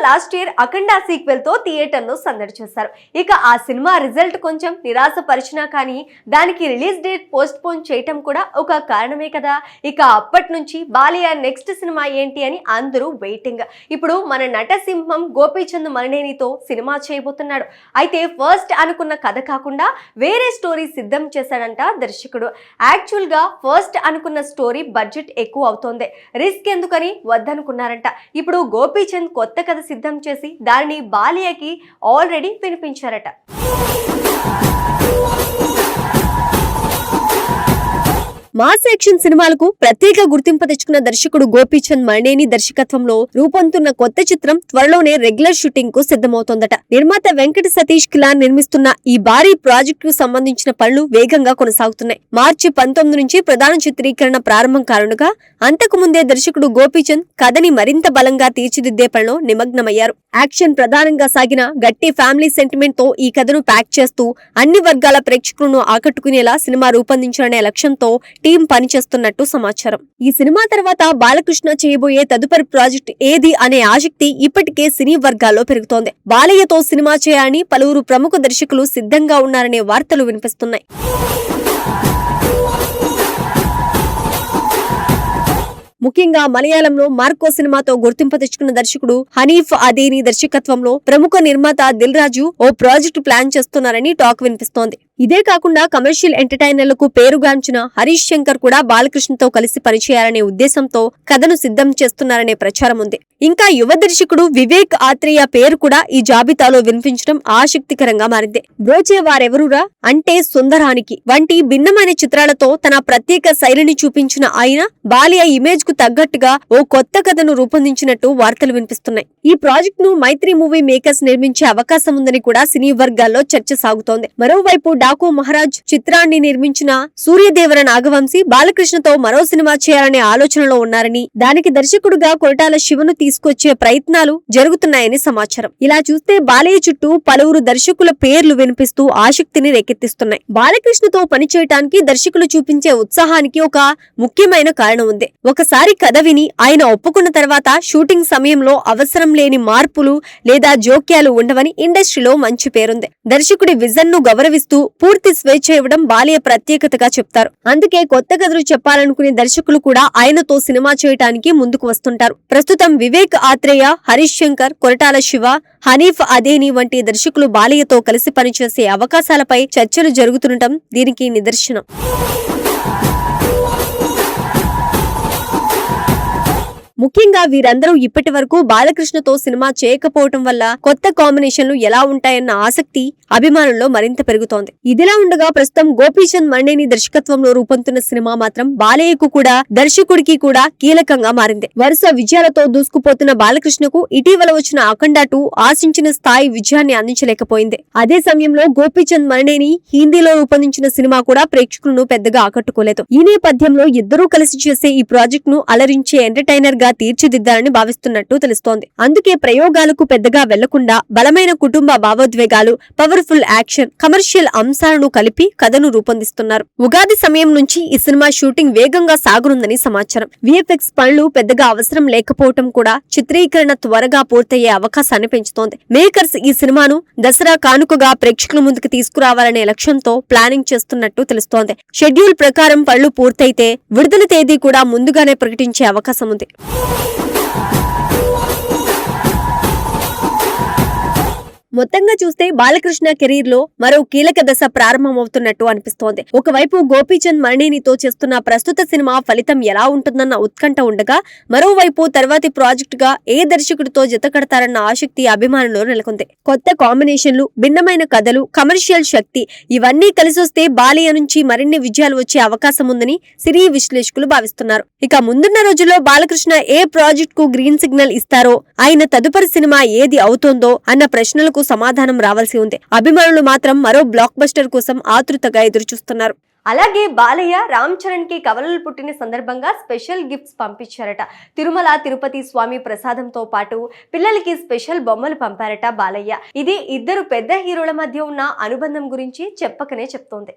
Last year అఖండ sequel తో theatre లో సందడి చేశారు. ఇక ఆ సినిమా రిజల్ట్ కొంచెం నిరాశపరిచినా కానీ దానికి రిలీజ్ డేట్ పోస్ట్ పోన్ చేయటం కూడా ఒక కారణమే కదా. ఇక అప్పటి నుంచి బాలయ్య నెక్స్ట్ సినిమా ఏంటి అని అందరూ వెయిటింగ్. ఇప్పుడు మన నటసింహం గోపీచంద్ మలినేనితో సినిమా చేయబోతున్నాడు. అయితే ఫస్ట్ అనుకున్న కథ కాకుండా వేరే స్టోరీ సిద్ధం చేశాడంట దర్శకుడు. యాక్చువల్ గా ఫస్ట్ అనుకున్న స్టోరీ బడ్జెట్ ఎక్కువ అవుతోంది, రిస్క్ ఎందుకని వద్దనుకున్నారంట. ఇప్పుడు గోపీచంద్ కొత్త కథ సిద్ధం చేసి దానిని బాలయ్యకి ఆల్రెడీ వినిపించారట. మాస్ యాక్షన్ సినిమాలకు ప్రత్యేక గుర్తింపు తెచ్చుకున్న దర్శకుడు గోపీచంద్ మలినేని దర్శకత్వంలో రూపొందుతున్న కొత్త చిత్రం త్వరలోనే రెగ్యులర్ షూటింగ్ కు సిద్ధమవుతోందట. నిర్మాత వెంకట సతీష్ కిలాన్ నిర్మిస్తున్న ఈ భారీ ప్రాజెక్టు కు సంబంధించిన పనులు వేగంగా కొనసాగుతున్నాయి. మార్చి 19 నుంచి ప్రధాన చిత్రీకరణ ప్రారంభం కానుగా అంతకు ముందే దర్శకుడు గోపీచంద్ కథని మరింత బలంగా తీర్చిదిద్దే పనిలో నిమగ్నమయ్యారు. యాక్షన్ ప్రధానంగా సాగిన గట్టి ఫ్యామిలీ సెంటిమెంట్ తో ఈ కథను ప్యాక్ చేస్తూ అన్ని వర్గాల ప్రేక్షకులను ఆకట్టుకునేలా సినిమా రూపొందించాలనే లక్ష్యంతో టీం పనిచేస్తున్నట్టు సమాచారం. ఈ సినిమా తర్వాత బాలకృష్ణ చేయబోయే తదుపరి ప్రాజెక్ట్ ఏది అనే ఆసక్తి ఇప్పటికే సినీ వర్గాల్లో పెరుగుతోంది. బాలయ్యతో సినిమా చేయాలని పలువురు ప్రముఖ దర్శకులు సిద్ధంగా ఉన్నారనే వార్తలు వినిపిస్తున్నాయి. ముఖ్యంగా మలయాళంలో మార్కో సినిమాతో గుర్తింపు తెచ్చుకున్న దర్శకుడు హనీఫ్ అదేని దర్శకత్వంలో ప్రముఖ నిర్మాత దిల్ రాజు ఓ ప్రాజెక్టు ప్లాన్ చేస్తున్నారని టాక్ వినిపిస్తోంది. ఇదే కాకుండా కమర్షియల్ ఎంటర్టైనర్లకు పేరుగాంచిన హరీష్ శంకర్ కూడా బాలకృష్ణతో కలిసి పనిచేయాలనే ఉద్దేశంతో కథను సిద్ధం చేస్తున్నారనే ప్రచారం ఉంది. ఇంకా యువ దర్శకుడు వివేక్ ఆత్రేయ పేరు కూడా ఈ జాబితాలో వినిపించడం ఆసక్తికరంగా మారింది. బ్రోచే వారెవరురా అంటే సుందరానికి వంటి భిన్నమైన చిత్రాలతో తన ప్రత్యేక శైలిని చూపించిన ఆయన బాలయ్య ఇమేజ్ కు తగ్గట్టుగా ఓ కొత్త కథను రూపొందించినట్టు వార్తలు వినిపిస్తున్నాయి. ఈ ప్రాజెక్ట్ ను మైత్రి మూవీ మేకర్స్ నిర్మించే అవకాశం ఉందని కూడా సినీ వర్గాల్లో చర్చ సాగుతోంది. మరోవైపు డాకు మహారాజ్ చిత్రాన్ని నిర్మించిన సూర్యదేవర నాగవంశీ బాలకృష్ణతో మరో సినిమా చేయాలనే ఆలోచనలో ఉన్నారని, దానికి దర్శకుడుగా కొరటాల శివను తీసుకొచ్చే ప్రయత్నాలు జరుగుతున్నాయని సమాచారం. ఇలా చూస్తే బాలయ్య చుట్టూ పలువురు దర్శకుల పేర్లు వినిపిస్తూ ఆసక్తిని రేకెత్తిస్తున్నాయి. బాలకృష్ణతో పనిచేయటానికి దర్శకులు చూపించే ఉత్సాహానికి ఒక ముఖ్యమైన కారణం ఉంది. ఒకసారి కథ విని ఆయన ఒప్పుకున్న తర్వాత షూటింగ్ సమయంలో అవసరం లేని మార్పులు లేదా జోక్యాలు ఉండవని ఇండస్ట్రీలో మంచి పేరుంది. దర్శకుడి విజన్ ను గౌరవిస్తూ పూర్తి స్వేచ్ఛ ఇవ్వడం బాలయ్య ప్రత్యేకతగా చెప్తారు. అందుకే కొత్త కథలు చెప్పాలనుకునే దర్శకులు కూడా ఆయనతో సినిమా చేయటానికి ముందుకు వస్తుంటారు. ప్రస్తుతం వివేక్ ఆత్రేయ, హరీష్ శంకర్, కొరటాల శివ, హనీఫ్ అదేని వంటి దర్శకులు బాలయ్యతో కలిసి పనిచేసే అవకాశాలపై చర్చలు జరుగుతుండటం దీనికి నిదర్శనం. ముఖ్యంగా వీరందరూ ఇప్పటి వరకు బాలకృష్ణతో సినిమా చేయకపోవటం వల్ల కొత్త కాంబినేషన్లు ఎలా ఉంటాయన్న ఆసక్తి అభిమానుల్లో మరింత పెరుగుతోంది. ఇదిలా ఉండగా ప్రస్తుతం గోపీచంద్ మలినేని దర్శకత్వంలో రూపొందుతున్న సినిమా మాత్రం బాలయ్యకు కూడా దర్శకుడికి కూడా కీలకంగా మారింది. వరుస విజయాలతో దూసుకుపోతున్న బాలకృష్ణకు ఇటీవల వచ్చిన అఖండ 2 ఆశించిన స్థాయి విజయాన్ని అందించలేకపోయింది. అదే సమయంలో గోపీచంద్ మలినేని హిందీలో రూపొందించిన సినిమా కూడా ప్రేక్షకులను పెద్దగా ఆకట్టుకోలేదు. ఈ నేపథ్యంలో ఇద్దరూ కలిసి చేసే ఈ ప్రాజెక్ట్ ను అలరించే ఎంటర్టైనర్ గా తీర్చిదిద్దాలని భావిస్తున్నట్టు తెలుస్తోంది. అందుకే ప్రయోగాలకు పెద్దగా వెళ్లకుండా బలమైన కుటుంబ భావోద్వేగాలు, పవర్ఫుల్ యాక్షన్, కమర్షియల్ అంశాలను కలిపి కథను రూపొందిస్తున్నారు. ఉగాది సమయం నుంచి ఈ సినిమా షూటింగ్ వేగంగా సాగనుందని సమాచారం. విఎఫ్ఎక్స్ పనులు పెద్దగా అవసరం లేకపోవటం కూడా చిత్రీకరణ త్వరగా పూర్తయ్యే అవకాశాన్ని పెంచుతోంది. మేకర్స్ ఈ సినిమాను దసరా కానుకగా ప్రేక్షకుల ముందుకు తీసుకురావాలనే లక్ష్యంతో ప్లానింగ్ చేస్తున్నట్టు తెలుస్తోంది. షెడ్యూల్ ప్రకారం పనులు పూర్తయితే విడుదల తేదీ కూడా ముందుగానే ప్రకటించే అవకాశం ఉంది. మొత్తంగా చూస్తే బాలకృష్ణ కెరీర్ లో మరో కీలక దశ ప్రారంభమవుతున్నట్టు అనిపిస్తోంది. ఒకవైపు గోపీచంద్ మలినేనితో చేస్తున్న ప్రస్తుత సినిమా ఫలితం ఎలా ఉంటుందన్న ఉత్కంఠ ఉండగా, మరోవైపు తర్వాతి ప్రాజెక్ట్ గా ఏ దర్శకుడితో జతకడతారన్న ఆసక్తి అభిమానుల్లో నెలకొంది. కొత్త కాంబినేషన్లు, భిన్నమైన కథలు, కమర్షియల్ శక్తి ఇవన్నీ కలిసొస్తే బాలయ్య నుంచి మరిన్ని విజయాలు వచ్చే అవకాశం ఉందని సినీ విశ్లేషకులు భావిస్తున్నారు. ఇక ముందున్న రోజుల్లో బాలకృష్ణ ఏ ప్రాజెక్ట్ కు గ్రీన్ సిగ్నల్ ఇస్తారో, ఆయన తదుపరి సినిమా ఏది అవుతోందో అన్న ప్రశ్నలకు సమాధానం రావాల్సి ఉంది. అభిమానులు మాత్రం మరో బ్లాక్ బస్టర్ కోసం ఆతృతగా ఎదురుచూస్తున్నారు. అలాగే బాలయ్య రామ్ చరణ్ కి కవలలు పుట్టిన సందర్భంగా స్పెషల్ గిఫ్ట్స్ పంపించారట. తిరుమల తిరుపతి స్వామి ప్రసాదంతో పాటు పిల్లలకి స్పెషల్ బొమ్మలు పంపారట బాలయ్య. ఇది ఇద్దరు పెద్ద హీరోల మధ్య ఉన్న అనుబంధం గురించి చెప్పకనే చెప్తోంది.